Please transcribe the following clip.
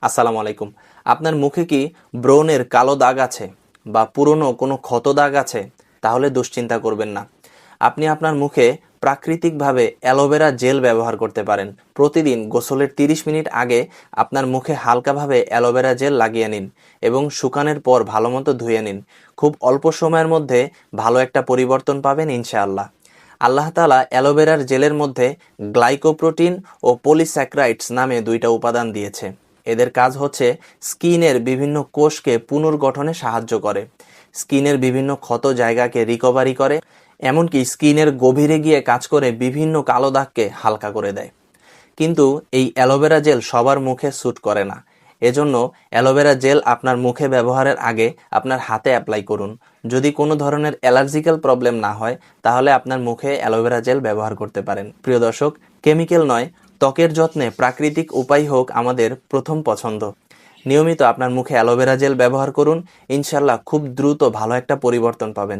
আসসালামু আলাইকুম। আপনার মুখে কি ব্রণের কালো দাগ আছে বা পুরনো কোনো ক্ষত দাগ আছে? তাহলে দুশ্চিন্তা করবেন না। আপনি আপনার মুখে প্রাকৃতিকভাবে অ্যালোভেরা জেল ব্যবহার করতে পারেন। প্রতিদিন গোসলের 30 মিনিট আগে আপনার মুখে হালকাভাবে অ্যালোভেরা জেল লাগিয়ে নিন এবং শুকানোর পর ভালোমতো ধুয়ে নিন। খুব অল্প সময়ের মধ্যে ভালো একটা পরিবর্তন পাবেন ইনশাআল্লাহ। আল্লাহ তাআলা অ্যালোভেরার জেলের মধ্যে গ্লাইকোপ্রোটিন ও পলিস্যাকারাইডস নামে দুইটা উপাদান দিয়েছে। এদের কাজ হচ্ছে স্কিনের বিভিন্ন কোষকে পুনর্গঠনে সাহায্য করে, স্কিনের বিভিন্ন ক্ষত জায়গাকে রিকভারি করে, এমনকি স্কিনের গভীরে গিয়ে কাজ করে বিভিন্ন কালো দাগকে হালকা করে দেয়। কিন্তু এই অ্যালোভেরা জেল সবার মুখে স্যুট করে না। এজন্য অ্যালোভেরা জেল আপনার মুখে ব্যবহারের আগে আপনার হাতে অ্যাপ্লাই করুন। যদি কোনো ধরনের অ্যালার্জিক্যাল প্রবলেম না হয় তাহলে আপনার মুখে অ্যালোভেরা জেল ব্যবহার করতে পারেন। প্রিয় দর্শক, কেমিক্যাল নয়, ত্বকের যত্নে প্রাকৃতিক উপায় হোক আমাদের প্রথম পছন্দ। নিয়মিত আপনার মুখে অ্যালোভেরা জেল ব্যবহার করুন, ইনশাল্লাহ খুব দ্রুত ভালো একটা পরিবর্তন পাবেন।